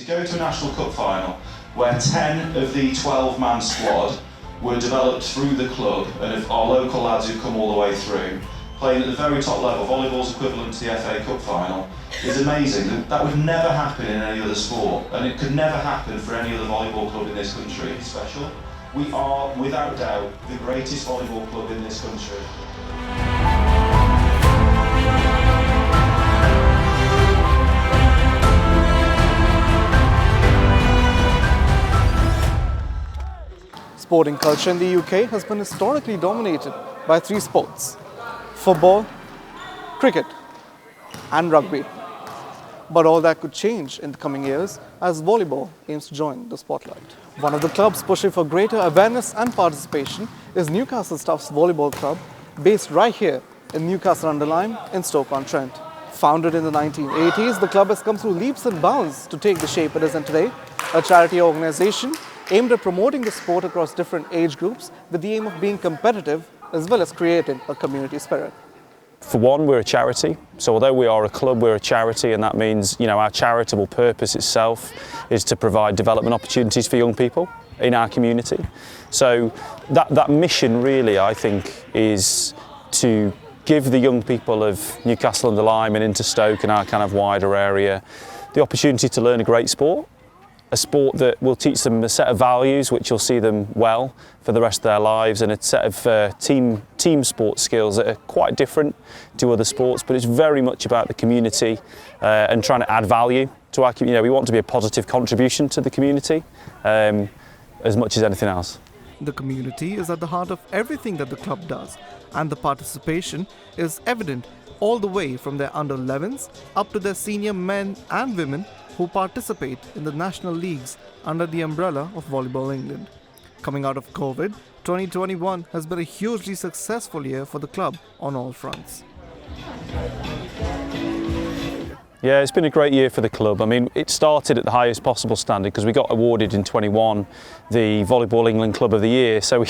to go to a National Cup final where 10 of the 12-man squad were developed through the club, and of our local lads who come all the way through, playing at the very top level, volleyball's equivalent to the FA Cup final, is amazing. That would never happen in any other sport, and it could never happen for any other volleyball club in this country. It's special. We are, without doubt, the greatest volleyball club in this country. Sporting culture in the UK has been historically dominated by three sports: football, cricket and rugby. But all that could change in the coming years as volleyball aims to join the spotlight. One of the clubs pushing for greater awareness and participation is Newcastle Staffs Volleyball Club, based right here in Newcastle Under Lyme in Stoke-on-Trent. Founded in the 1980s, the club has come through leaps and bounds to take the shape it is in today, a charity organisation aimed at promoting the sport across different age groups with the aim of being competitive as well as creating a community spirit. For one, we're a charity. So although we are a club, we're a charity, and that means, our charitable purpose itself is to provide development opportunities for young people in our community. So that mission really, I think, is to give the young people of Newcastle Under Lyme and into Stoke and our kind of wider area the opportunity to learn a great sport. A sport that will teach them a set of values which will see them well for the rest of their lives, and a set of team sport skills that are quite different to other sports, but it's very much about the community and trying to add value to our community. We want to be a positive contribution to the community as much as anything else. The community is at the heart of everything that the club does, and the participation is evident all the way from their under-11s up to their senior men and women who participate in the national leagues under the umbrella of Volleyball England. Coming out of COVID, 2021 has been a hugely successful year for the club on all fronts. Yeah, it's been a great year for the club. I mean, it started at the highest possible standard because we got awarded in 21 the Volleyball England Club of the Year, so we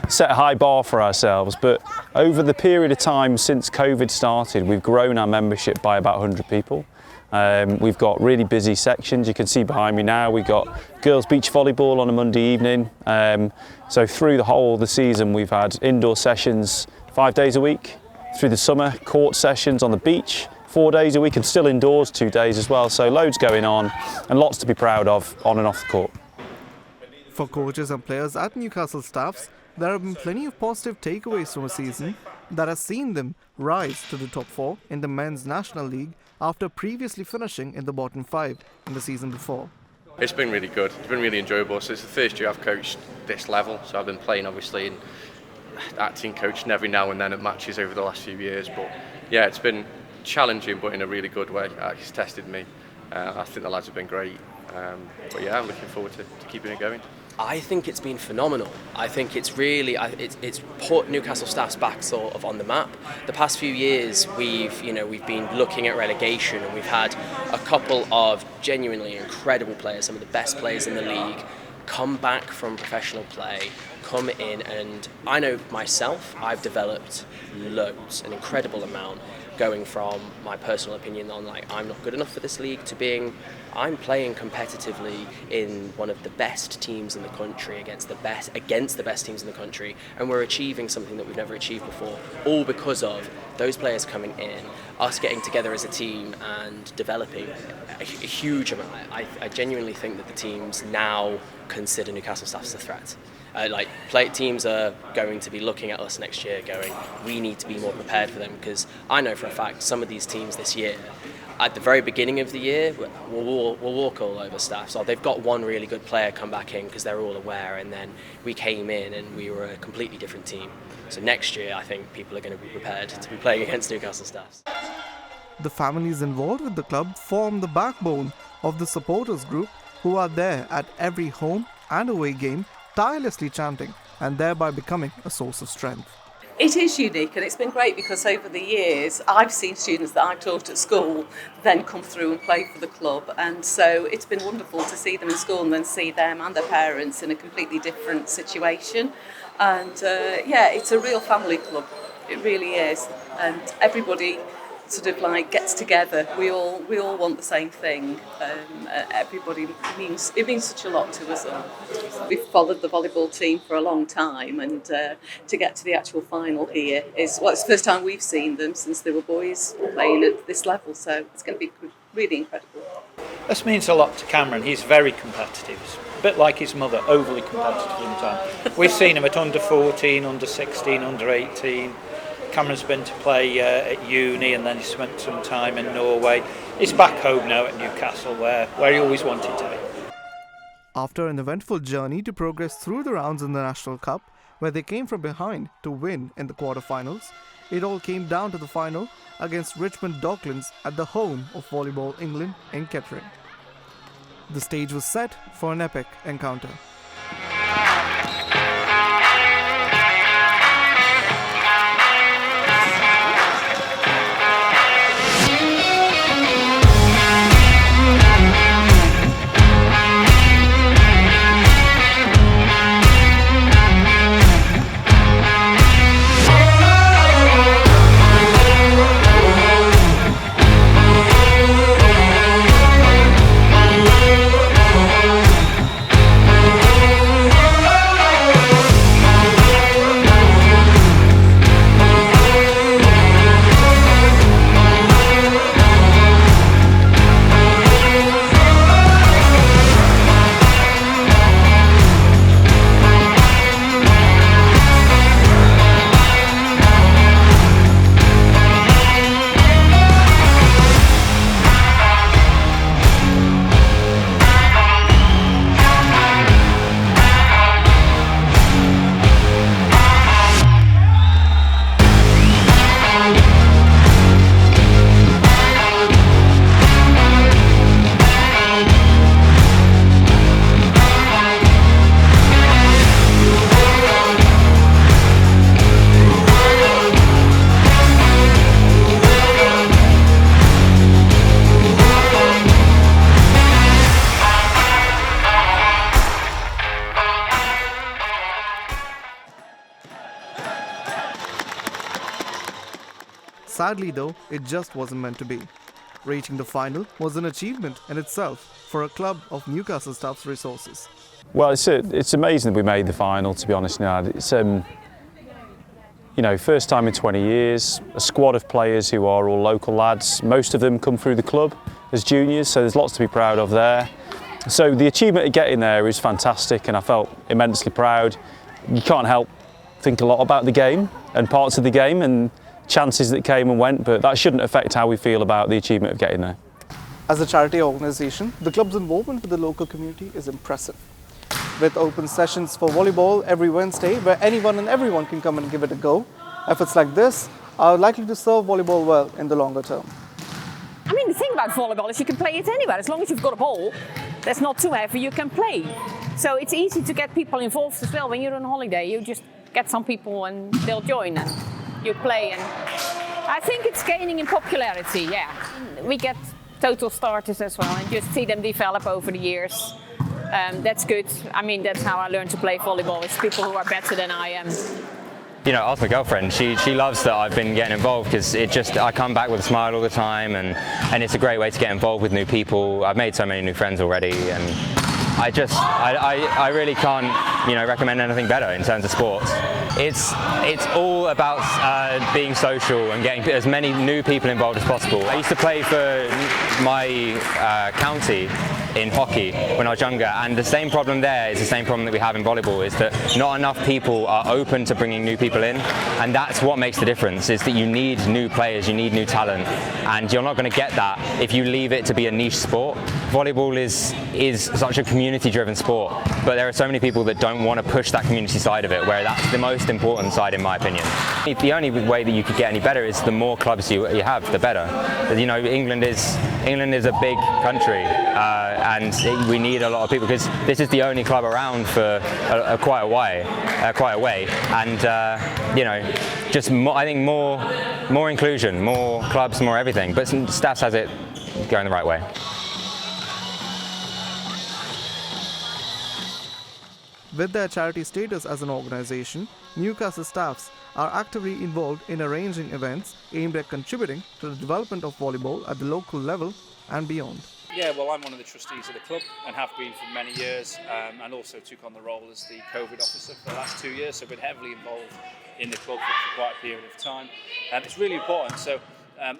set a high bar for ourselves. But over the period of time since COVID started, we've grown our membership by about 100 people. We've got really busy sections. You can see behind me now we've got girls beach volleyball on a Monday evening. So through the whole of the season we've had indoor sessions 5 days a week. Through the summer, court sessions on the beach 4 days a week, and still indoors 2 days as well. So loads going on and lots to be proud of on and off the court. For coaches and players at Newcastle Staffs, there have been plenty of positive takeaways from a season that has seen them rise to the top 4 in the Men's National League after previously finishing in the bottom 5 in the season before. It's been really good. It's been really enjoyable. So it's the first year I've coached this level. So I've been playing obviously and acting coaching every now and then at matches over the last few years. But yeah, it's been challenging, but in a really good way. It's tested me. I think the lads have been great. But yeah, I'm looking forward to keeping it going. I think it's been phenomenal. I think it's really, it's put Newcastle Staffs back sort of on the map. The past few years, we've been looking at relegation, and we've had a couple of genuinely incredible players, some of the best players in the league, come back from professional play, come in, and I know myself, I've developed loads, an incredible amount, going from my personal opinion on I'm not good enough for this league to being I'm playing competitively in one of the best teams in the country against the best teams in the country, and we're achieving something that we've never achieved before, all because of those players coming in, us getting together as a team and developing a huge amount. I genuinely think that the teams now consider Newcastle Staffs a threat. Teams are going to be looking at us next year going, we need to be more prepared for them, because I know for a fact some of these teams this year, at the very beginning of the year, we'll walk all over Staffs. So they've got one really good player come back in because they're all aware, and then we came in and we were a completely different team. So next year I think people are going to be prepared to be playing against Newcastle Staffs. The families involved with the club form the backbone of the supporters group, who are there at every home and away game, tirelessly chanting and thereby becoming a source of strength. It is unique, and it's been great because over the years I've seen students that I've taught at school then come through and play for the club, and so it's been wonderful to see them in school and then see them and their parents in a completely different situation. And it's a real family club, it really is, and everybody sort of like gets together. We all want the same thing. Everybody it means such a lot to us all. We've followed the volleyball team for a long time, and to get to the actual final here it's the first time we've seen them since they were boys playing at this level. So it's going to be really incredible. This means a lot to Cameron. He's very competitive. He's a bit like his mother, overly competitive sometimes. We've seen him at under 14, under 16, under 18. Cameron's been to play at uni, and then he spent some time in Norway. He's back home now at Newcastle, where he always wanted to be. After an eventful journey to progress through the rounds in the National Cup, where they came from behind to win in the quarterfinals, it all came down to the final against Richmond Docklands at the home of Volleyball England in Kettering. The stage was set for an epic encounter. Sadly though, it just wasn't meant to be. Reaching the final was an achievement in itself for a club of Newcastle Staffs resources. Well, it's amazing that we made the final, to be honest, Nad. It's first time in 20 years, a squad of players who are all local lads. Most of them come through the club as juniors, so there's lots to be proud of there. So the achievement of getting there is fantastic, and I felt immensely proud. You can't help think a lot about the game and parts of the game and chances that came and went, but that shouldn't affect how we feel about the achievement of getting there. As a charity organisation, the club's involvement with the local community is impressive. With open sessions for volleyball every Wednesday, where anyone and everyone can come and give it a go, efforts like this are likely to serve volleyball well in the longer term. I mean, the thing about volleyball is you can play it anywhere. As long as you've got a ball that's not too heavy, you can play. So it's easy to get people involved as well. When you're on holiday, you just get some people and they'll join and you play. And I think it's gaining in popularity, yeah. We get total starters as well and just see them develop over the years. That's good. I mean, that's how I learned to play volleyball. It's people who are better than I am. You know, ask my girlfriend. She loves that I've been getting involved because I come back with a smile all the time, and it's a great way to get involved with new people. I've made so many new friends already, and I really can't, recommend anything better in terms of sports. It's all about being social and getting as many new people involved as possible. I used to play for my county in hockey when I was younger, and the same problem there is the same problem that we have in volleyball, is that not enough people are open to bringing new people in, and that's what makes the difference, is that you need new players, you need new talent, and you're not going to get that if you leave it to be a niche sport. Volleyball is such a community-driven sport, but there are so many people that don't want to push that community side of it, where that's the most important side in my opinion. The only way that you could get any better is the more clubs you have, the better. England is a big country, and we need a lot of people, because this is the only club around for quite a way, and just more, I think more inclusion, more clubs, more everything. But Staffs has it going the right way. With their charity status as an organisation, Newcastle Staffs are actively involved in arranging events aimed at contributing to the development of volleyball at the local level and beyond. Yeah, well, I'm one of the trustees of the club and have been for many years, and also took on the role as the COVID officer for the last 2 years, so I've been heavily involved in the club for quite a period of time. It's really important. So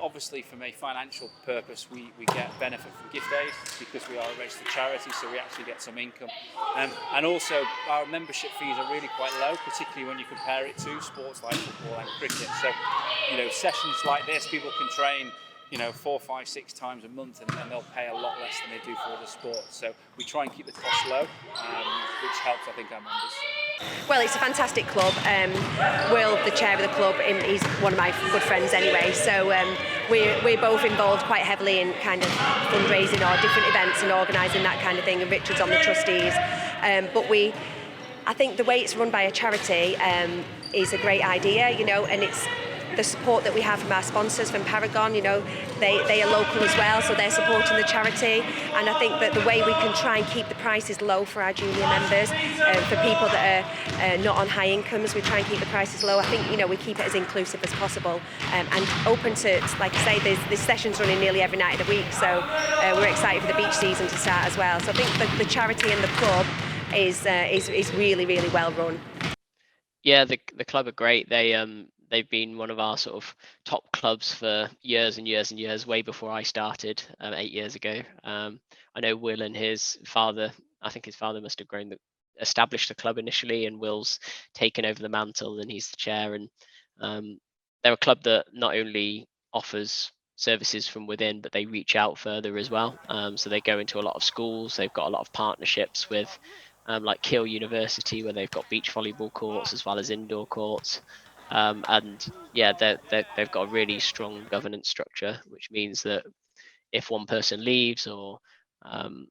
obviously from a financial purpose we get benefit from gift aid because we are a registered charity, so we actually get some income. And also our membership fees are really quite low, particularly when you compare it to sports like football and cricket. So, you know, sessions like this, people can train, you know, 4, 5, 6 times a month, and they'll pay a lot less than they do for other sports. So we try and keep the costs low, which helps, I think, our members. Well, it's a fantastic club. Will, the chair of the club, he's one of my good friends anyway, so we're both involved quite heavily in kind of fundraising or different events and organising that kind of thing, and Richard's on the trustees. But I think the way it's run by a charity is a great idea, you know, and it's the support that we have from our sponsors, from Paragon, you know, they are local as well, so they're supporting the charity. And I think that the way we can try and keep the prices low for our junior members, for people that are not on high incomes, we try and keep the prices low. I think, you know, we keep it as inclusive as possible, and open to, like I say, there's sessions running nearly every night of the week, so we're excited for the beach season to start as well. So I think the charity and the club is really, really well run. Yeah, the club are great. They've been one of our sort of top clubs for years and years and years, way before I started 8 years ago. I know Will and his father, I think his father must have established the club initially, and Will's taken over the mantle and he's the chair. And they're a club that not only offers services from within, but they reach out further as well. So they go into a lot of schools. They've got a lot of partnerships with like Keele University, where they've got beach volleyball courts as well as indoor courts. And yeah, they've got a really strong governance structure, which means that if one person leaves or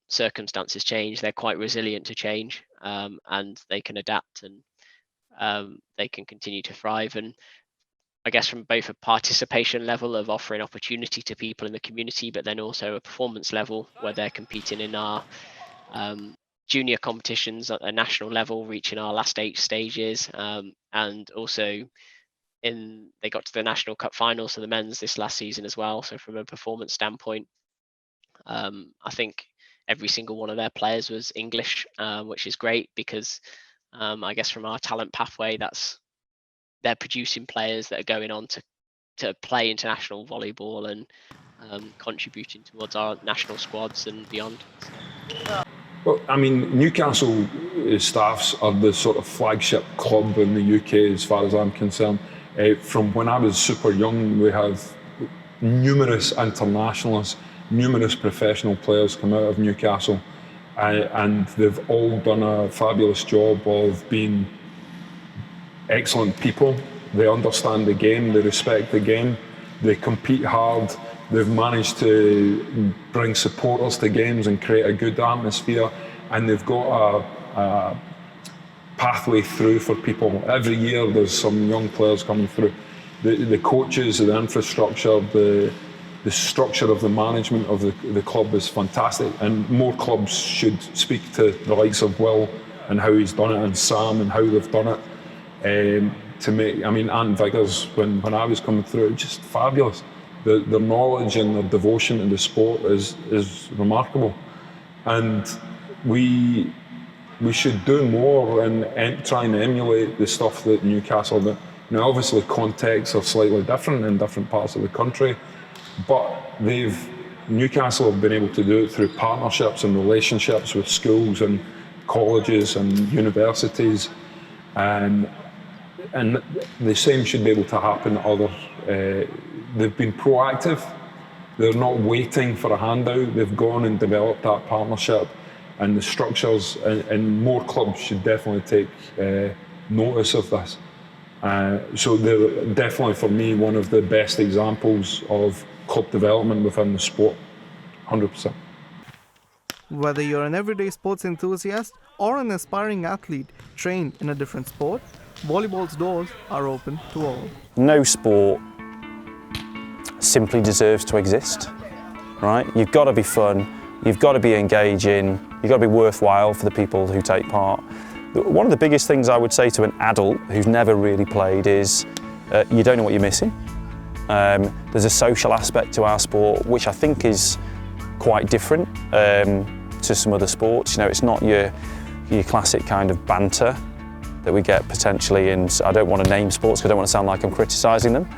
circumstances change, they're quite resilient to change, and they can adapt, and they can continue to thrive. And I guess from both a participation level of offering opportunity to people in the community, but then also a performance level where they're competing in our junior competitions at a national level, reaching our last 8 stages, and also they got to the National Cup finals for the men's this last season as well. So from a performance standpoint, I think every single one of their players was English, which is great because I guess from our talent pathway, they're producing players that are going on to play international volleyball and contributing towards our national squads and beyond. Well, I mean, Newcastle Staffs are the sort of flagship club in the UK as far as I'm concerned. From when I was super young, we have numerous internationals, numerous professional players come out of Newcastle, and they've all done a fabulous job of being excellent people. They understand the game, they respect the game, they compete hard. They've managed to bring supporters to games and create a good atmosphere, and they've got a pathway through for people. Every year there's some young players coming through. The coaches, the infrastructure, the structure of the management of the club is fantastic, and more clubs should speak to the likes of Will and how he's done it, and Sam and how they've done it. To make, I mean, Ant Viggers, when I was coming through, just fabulous. Their knowledge and their devotion to the sport is remarkable, and we should do more and try and emulate the stuff that Newcastle do. Now, obviously, contexts are slightly different in different parts of the country, but Newcastle have been able to do it through partnerships and relationships with schools and colleges and universities, and the same should be able to happen at other. They've been proactive. They're not waiting for a handout. They've gone and developed that partnership and the structures, and more clubs should definitely take notice of this. So they're definitely, for me, one of the best examples of club development within the sport, 100%. Whether you're an everyday sports enthusiast or an aspiring athlete trained in a different sport, volleyball's doors are open to all. No sport simply deserves to exist, right? You've got to be fun, you've got to be engaging, you've got to be worthwhile for the people who take part. One of the biggest things I would say to an adult who's never really played is you don't know what you're missing. There's a social aspect to our sport which I think is quite different to some other sports. You know, it's not your classic kind of banter that we get potentially in, I don't want to name sports because I don't want to sound like I'm criticising them.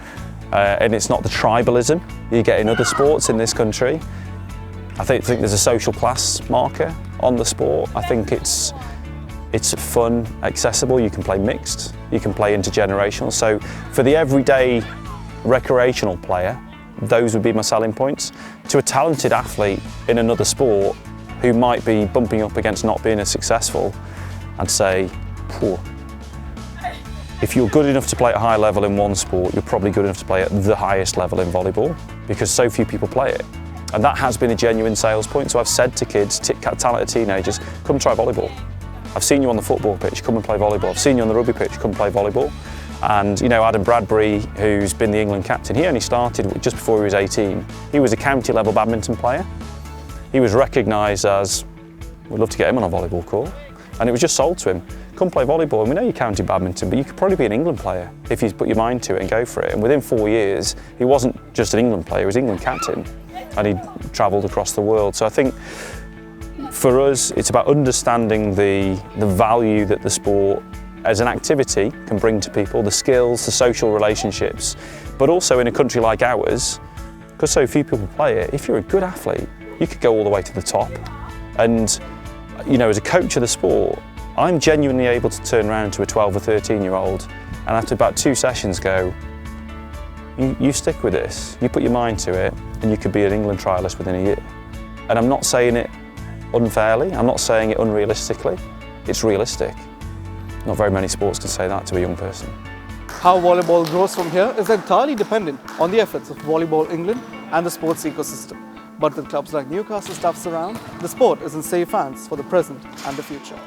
And it's not the tribalism you get in other sports in this country. I think there's a social class marker on the sport. I think it's fun, accessible, you can play mixed, you can play intergenerational. So for the everyday recreational player, those would be my selling points. To a talented athlete in another sport who might be bumping up against not being as successful, I'd say, if you're good enough to play at a high level in one sport, you're probably good enough to play at the highest level in volleyball, because so few people play it. And that has been a genuine sales point. So I've said to kids, talented teenagers, come try volleyball. I've seen you on the football pitch, come and play volleyball. I've seen you on the rugby pitch, come play volleyball. And you know, Adam Bradbury, who's been the England captain, he only started just before he was 18. He was a county level badminton player. He was recognised as, we'd love to get him on a volleyball court. And it was just sold to him, come play volleyball. And we know you county badminton, but you could probably be an England player if you put your mind to it and go for it. And within 4 years, he wasn't just an England player, he was England captain. And he travelled across the world. So I think for us, it's about understanding the value that the sport as an activity can bring to people, the skills, the social relationships, but also in a country like ours, because so few people play it, if you're a good athlete, you could go all the way to the top. And you know, as a coach of the sport, I'm genuinely able to turn around to a 12 or 13-year-old and after about 2 sessions go, you stick with this, you put your mind to it, and you could be an England trialist within a year. And I'm not saying it unfairly, I'm not saying it unrealistically, it's realistic. Not very many sports can say that to a young person. How volleyball grows from here is entirely dependent on the efforts of Volleyball England and the sports ecosystem. But with clubs like Newcastle Staffs around, the sport is in safe hands for the present and the future.